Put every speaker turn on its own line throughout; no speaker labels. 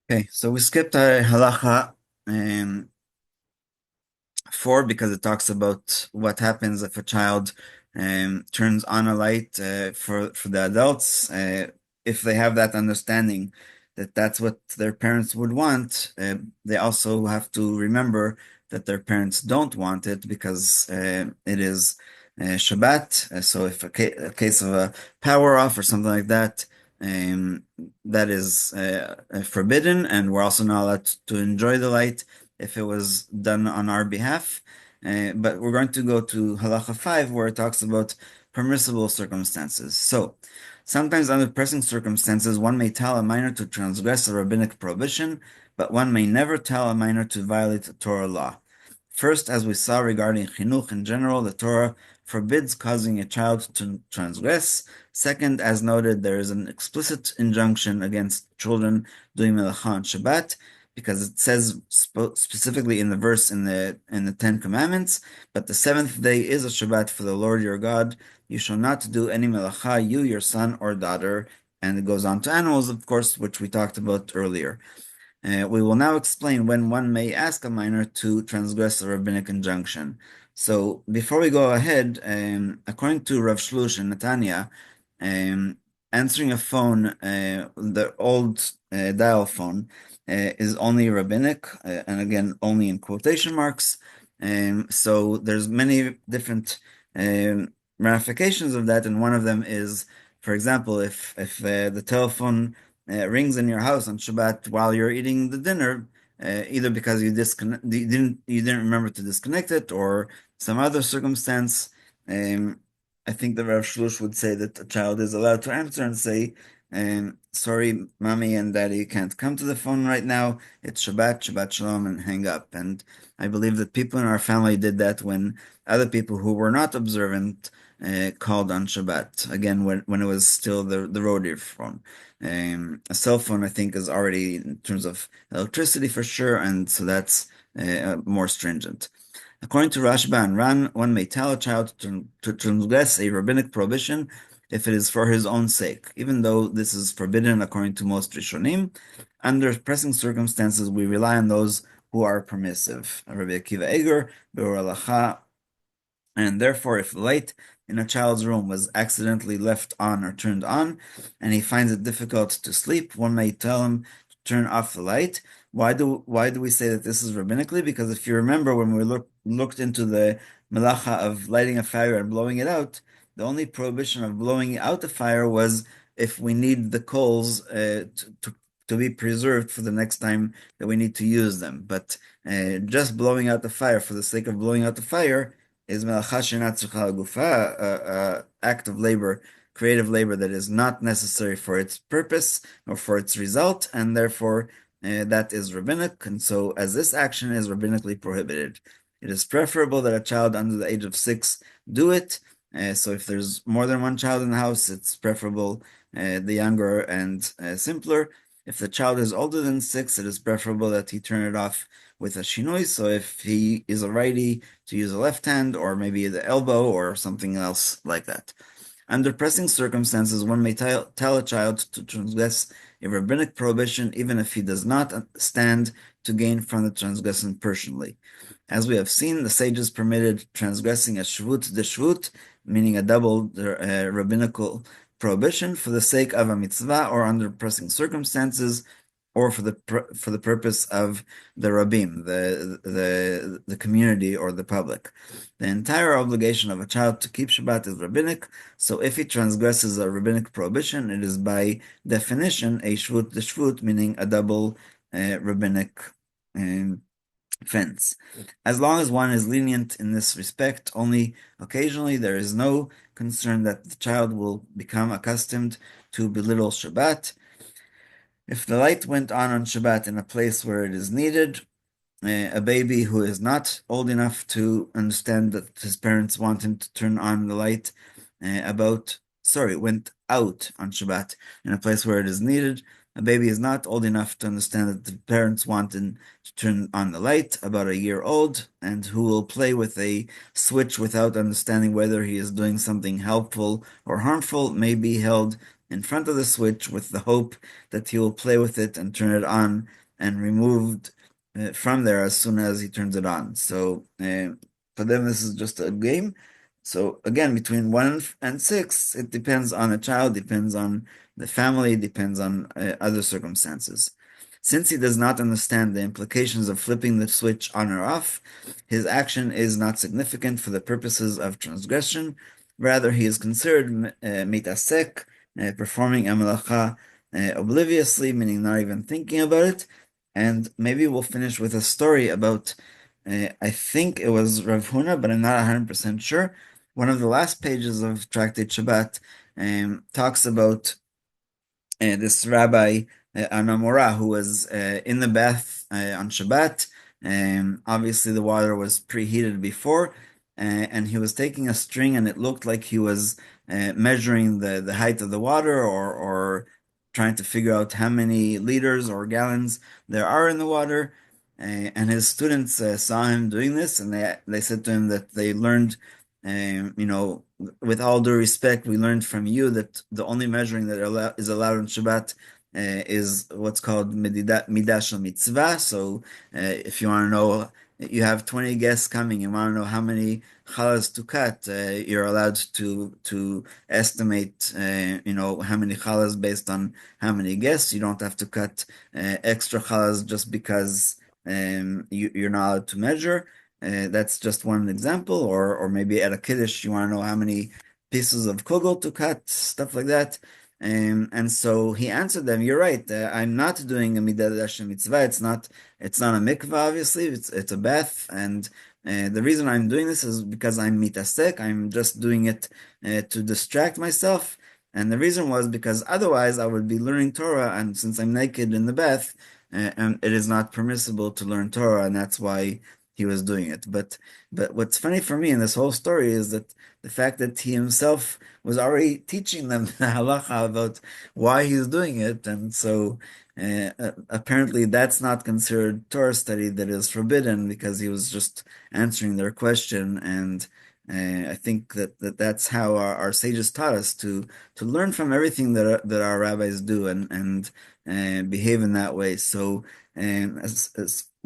Okay, so we skipped Halacha um, 4 because it talks about what happens if a child turns on a light for the adults. If they have that understanding that that's what their parents would want, they also have to remember that their parents don't want it because it is Shabbat. So if a case of a power off or something like that, um, that is forbidden, and we're also not allowed to enjoy the light if it was done on our behalf. But we're going to go to Halacha 5, where it talks about permissible circumstances. So, sometimes under pressing circumstances, one may tell a minor to transgress a rabbinic prohibition, but one may never tell a minor to violate a Torah law. First, as we saw regarding chinuch in general, the Torah forbids causing a child to transgress. Second, as noted, there is an explicit injunction against children doing melacha on Shabbat, because it says specifically in the verse in the Ten Commandments, but the seventh day is a Shabbat for the Lord your God. You shall not do any melacha, you, your son or daughter. And it goes on to animals, of course, which we talked about earlier. We will now explain when one may ask a minor to transgress a rabbinic injunction. So before we go ahead, according to Rav Shlush and Netanya, um, answering a phone, the old dial phone, is only rabbinic, and again, only in quotation marks. So there's many different ramifications of that, and one of them is, for example, if the telephone rings in your house on Shabbat while you're eating the dinner, either because you didn't remember to disconnect it or some other circumstance. Um, I think the Rav Shlush would say that a child is allowed to answer and say, "Sorry, mommy and daddy can't come to the phone right now. It's Shabbat, Shabbat Shalom," and hang up. And I believe that people in our family did that when other people who were not observant called on Shabbat. Again, when it was still the rotary phone. A cell phone, I think, is already in terms of electricity for sure, and so that's more stringent. According to Rashba and Ran, one may tell a child to transgress a rabbinic prohibition if it is for his own sake, even though this is forbidden according to most Rishonim. Under pressing circumstances, we rely on those who are permissive. Rabbi Akiva Eger, Be'or Halacha, and therefore, if the light in a child's room was accidentally left on or turned on, and he finds it difficult to sleep, one may tell him to turn off the light. Why do we say that this is rabbinically? Because if you remember when we looked into the melacha of lighting a fire and blowing it out, the only prohibition of blowing out the fire was if we need the coals to be preserved for the next time that we need to use them. But just blowing out the fire for the sake of blowing out the fire is melacha she'ena tzricha gufa, act of labor, creative labor that is not necessary for its purpose or for its result, and therefore that is rabbinic. And so, as this action is rabbinically prohibited, it is preferable that a child under the age of 6 do it. So, if there's more than one child in the house, it's preferable the younger and simpler. If the child is older than 6, it is preferable that he turn it off with a shinoi. So if he is a righty, to use a left hand, or maybe the elbow, or something else like that. Under pressing circumstances, one may tell a child to transgress a rabbinic prohibition even if he does not stand to gain from the transgression personally. As we have seen, the sages permitted transgressing a shvut deshvut, meaning a double rabbinical prohibition, for the sake of a mitzvah or under pressing circumstances, or for the purpose of the rabbim, the community or the public. The entire obligation of a child to keep Shabbat is rabbinic, so if he transgresses a rabbinic prohibition, it is by definition a shvut d'shvut, meaning a double rabbinic fence. As long as one is lenient in this respect, only occasionally, there is no concern that the child will become accustomed to belittle Shabbat. If the light went on Shabbat in a place where it is needed, a baby who is not old enough to understand that his parents want him to turn on the light went out on Shabbat in a place where it is needed. A baby is not old enough to understand that the parents want him to turn on the light, about a year old, and who will play with a switch without understanding whether he is doing something helpful or harmful, may be held in front of the switch with the hope that he will play with it and turn it on and removed from there as soon as he turns it on. So for them, this is just a game. So again, between 1 and 6, it depends on the child, depends on the family, depends on other circumstances. Since he does not understand the implications of flipping the switch on or off, his action is not significant for the purposes of transgression. Rather, he is considered mitasek, performing a melacha obliviously, meaning not even thinking about it. And maybe we'll finish with a story about, I think it was Rav Huna, but I'm not 100% sure. One of the last pages of Tractate Shabbat talks about this rabbi Anamora who was in the bath on Shabbat. Obviously, the water was preheated before, and he was taking a string, and it looked like he was measuring the height of the water, or trying to figure out how many liters or gallons there are in the water. And his students saw him doing this, and they said to him that they learned, with all due respect, we learned from you that the only measuring that is allowed on Shabbat is what's called midah shel mitzvah. So if you want to know, you have 20 guests coming, you want to know how many challahs to cut, you're allowed to estimate, how many challahs based on how many guests. You don't have to cut extra challahs just because you're not allowed to measure. That's just one example, or maybe at a kiddush you want to know how many pieces of kugel to cut, stuff like that. And so he answered them, "You're right. I'm not doing a midah mitzvah. It's not a mikvah. Obviously, it's a bath, and the reason I'm doing this is because I'm mitasek. I'm just doing it to distract myself." And the reason was because otherwise I would be learning Torah, and since I'm naked in the bath, and it is not permissible to learn Torah, and that's why he was doing it. But what's funny for me in this whole story is that the fact that he himself was already teaching them the halacha about why he's doing it, and so apparently that's not considered Torah study, that is forbidden, because he was just answering their question. And I think that's how our sages taught us to learn from everything that our rabbis do, and behave in that way. So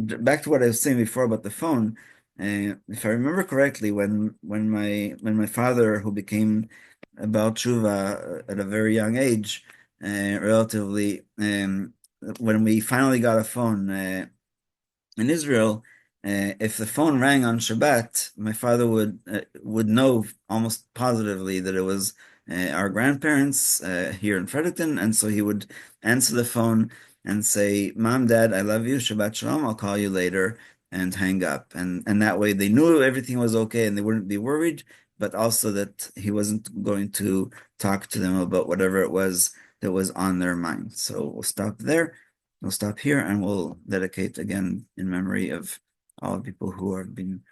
back to what I was saying before about the phone, if I remember correctly, when my father, who became about tshuva at a very young age, relatively, when we finally got a phone in Israel, if the phone rang on Shabbat, my father would know almost positively that it was our grandparents here in Fredericton, and so he would answer the phone and say, "Mom, Dad, I love you. Shabbat Shalom. I'll call you later," and hang up. And that way they knew everything was okay and they wouldn't be worried, but also that he wasn't going to talk to them about whatever it was that was on their mind. So we'll stop there. We'll stop here, and we'll dedicate again in memory of all the people who have been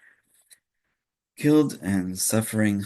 killed and suffering